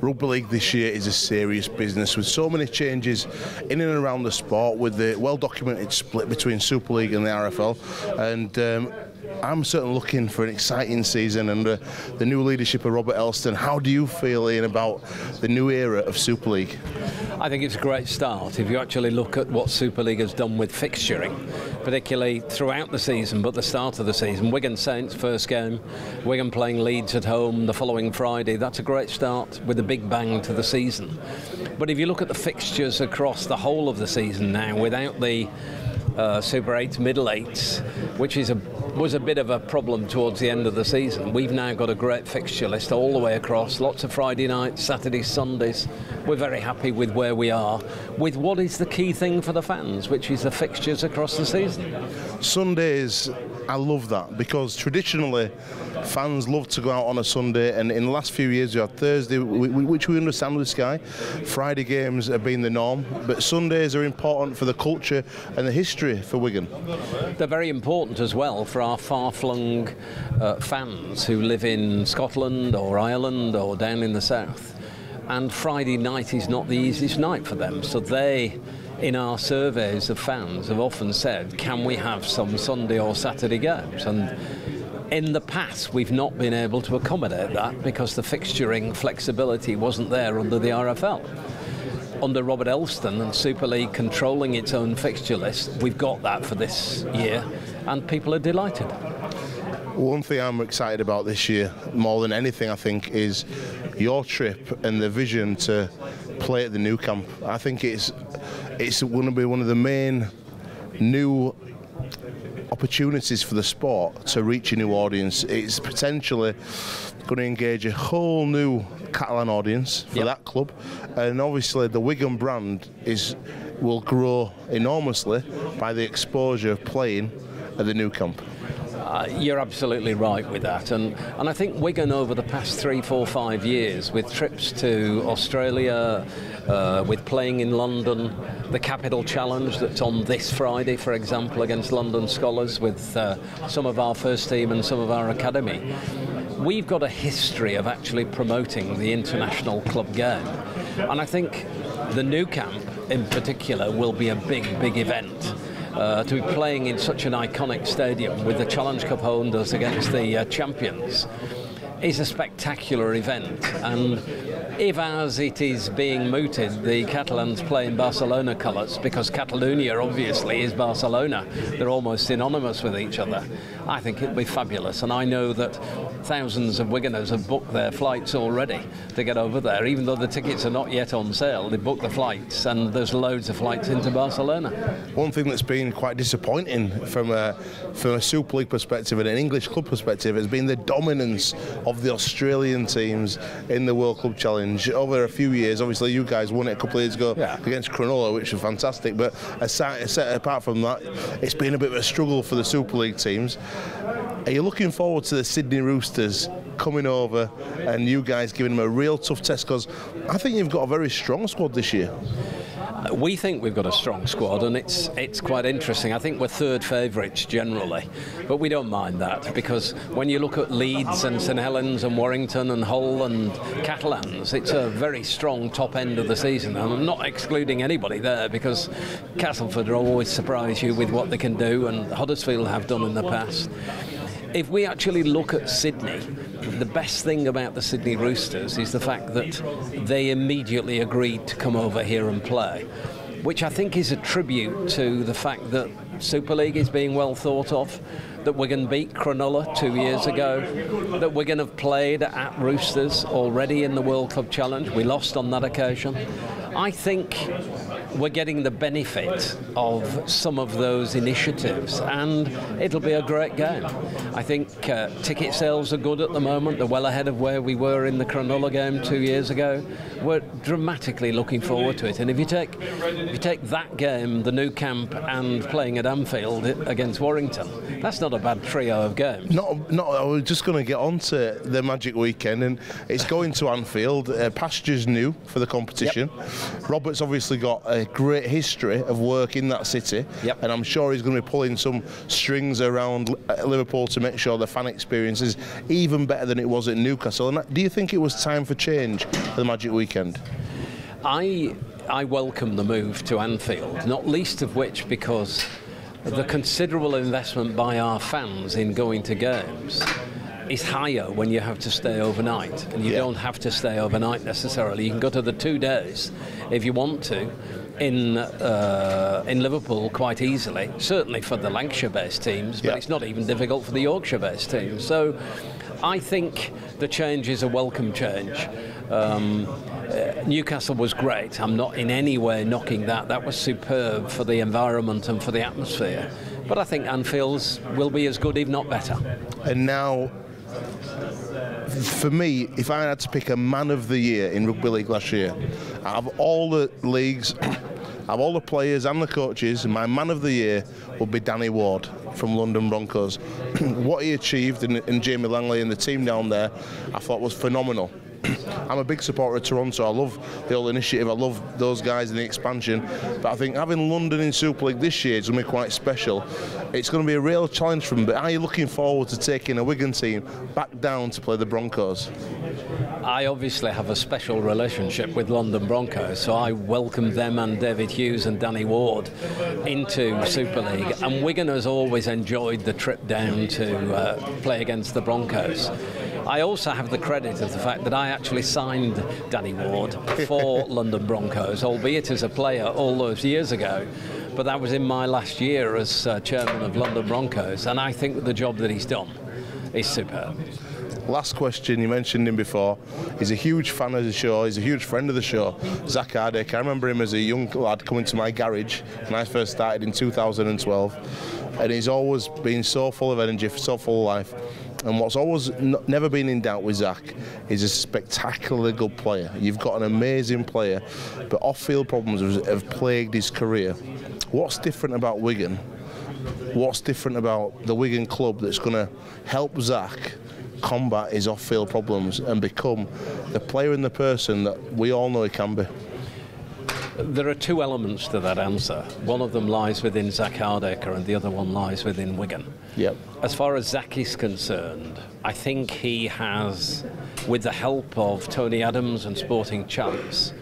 rugby league this year is a serious business with so many changes in and around the sport, with the well-documented split between Super League and the RFL, and I'm certainly looking for an exciting season under the new leadership of Robert Elston. How do you feel, Ian, about the new era of Super League? I think it's a great start. If you actually look at what Super League has done with fixturing, particularly throughout the season, but the start of the season, Wigan Saints first game, Wigan playing Leeds at home the following Friday, that's a great start with a big bang to the season. But if you look at the fixtures across the whole of the season now, without the Super 8s, Middle 8s, which was a bit of a problem towards the end of the season. We've now got a great fixture list all the way across, lots of Friday nights, Saturdays, Sundays. We're very happy with where we are, with what is the key thing for the fans, which is the fixtures across the season. Sundays, I love that, because traditionally fans love to go out on a Sunday, and in the last few years we had Thursday, which we understand with Sky. Friday games have been the norm, but Sundays are important for the culture and the history for Wigan. They're very important as well for our far-flung fans who live in Scotland or Ireland or down in the south. And Friday night is not the easiest night for them, so they, in our surveys of fans, have often said, can we have some Sunday or Saturday games? And in the past we've not been able to accommodate that because the fixturing flexibility wasn't there under the RFL. Under Robert Elston and Super League controlling its own fixture list, we've got that for this year, and people are delighted. One thing I'm excited about this year, more than anything, I think, is your trip and the vision to play at the new camp. I think it's going to be one of the main new opportunities for the sport to reach a new audience. It's potentially going to engage a whole new Catalan audience for that club, and obviously the Wigan brand will grow enormously by the exposure of playing at the new camp. You're absolutely right with that, and I think Wigan over the past 3, 4, 5 years, with trips to Australia, with playing in London, the Capital Challenge that's on this Friday, for example, against London Scholars, with some of our first team and some of our academy, we've got a history of actually promoting the international club game, and I think the new camp in particular will be a big event. To be playing in such an iconic stadium with the Challenge Cup holders against the champions is a spectacular event, and if, as it is being mooted, the Catalans play in Barcelona colours, because Catalonia obviously is Barcelona, they're almost synonymous with each other, I think it'll be fabulous. And I know that thousands of Wiganers have booked their flights already to get over there. Even though the tickets are not yet on sale, they booked the flights, and there's loads of flights into Barcelona. One thing that's been quite disappointing from a Super League perspective and an English club perspective has been the dominance of the Australian teams in the World Club Challenge over a few years. Obviously you guys won it a couple of years ago against Cronulla, which was fantastic, but apart from that, it's been a bit of a struggle for the Super League teams. Are you looking forward to the Sydney Roosters coming over and you guys giving them a real tough test? Because I think you've got a very strong squad this year. We think we've got a strong squad, and it's quite interesting. I think we're third favourites generally, but we don't mind that, because when you look at Leeds and St Helens and Warrington and Hull and Catalans, it's a very strong top end of the season, and I'm not excluding anybody there, because Castleford always surprise you with what they can do, and Huddersfield have done in the past. If we actually look at Sydney, the best thing about the Sydney Roosters is the fact that they immediately agreed to come over here and play, which I think is a tribute to the fact that Super League is being well thought of, that Wigan beat Cronulla 2 years ago, that Wigan have played at Roosters already in the World Club Challenge. We lost on that occasion. I think we're getting the benefit of some of those initiatives, and it'll be a great game. I think ticket sales are good at the moment. They're well ahead of where we were in the Cronulla game 2 years ago. We're dramatically looking forward to it, and if you take that game, the new camp, and playing at Anfield against Warrington, that's not a a bad trio of games. I was just going to get on to the Magic Weekend, and it's going to Anfield. Pasture's new for the competition. Yep. Robert's obviously got a great history of work in that city, yep. and I'm sure he's going to be pulling some strings around Liverpool to make sure the fan experience is even better than it was at Newcastle. And do you think it was time for change for the Magic Weekend? I welcome the move to Anfield, not least of which because the considerable investment by our fans in going to games is higher when you have to stay overnight, and you don't have to stay overnight necessarily. You can go to the 2 days if you want to in Liverpool quite easily, certainly for the Lancashire-based teams, but it's not even difficult for the Yorkshire-based teams. So I think the change is a welcome change. Newcastle was great. I'm not in any way knocking that. That was superb for the environment and for the atmosphere. But I think Anfield's will be as good, if not better. And now, for me, if I had to pick a man of the year in rugby league last year, out of all the leagues, out of all the players and the coaches, my man of the year would be Danny Ward from London Broncos. What he achieved in Jamie Langley and the team down there, I thought was phenomenal. I'm a big supporter of Toronto. I love the whole initiative. I love those guys in the expansion. But I think having London in Super League this year is going to be quite special. It's going to be a real challenge for them. But are you looking forward to taking a Wigan team back down to play the Broncos? I obviously have a special relationship with London Broncos, so I welcome them and David Hughes and Danny Ward into Super League. And Wigan has always enjoyed the trip down to play against the Broncos. I also have the credit of the fact that I actually signed Danny Ward for London Broncos, albeit as a player all those years ago. But that was in my last year as chairman of London Broncos, and I think that the job that he's done is superb. Last question, you mentioned him before. He's a huge fan of the show, he's a huge friend of the show, Zach Hardaker. I remember him as a young lad coming to my garage when I first started in 2012. And he's always been so full of energy, so full of life. And what's always never been in doubt with Zach is a spectacularly good player. You've got an amazing player, but off-field problems have plagued his career. What's different about Wigan? What's different about the Wigan club that's going to help Zach combat his off-field problems and become the player and the person that we all know he can be? There are two elements to that answer. One of them lies within Zach Hardaker and the other one lies within Wigan. Yep. As far as Zach is concerned, I think he has, with the help of Tony Adams and Sporting Chance,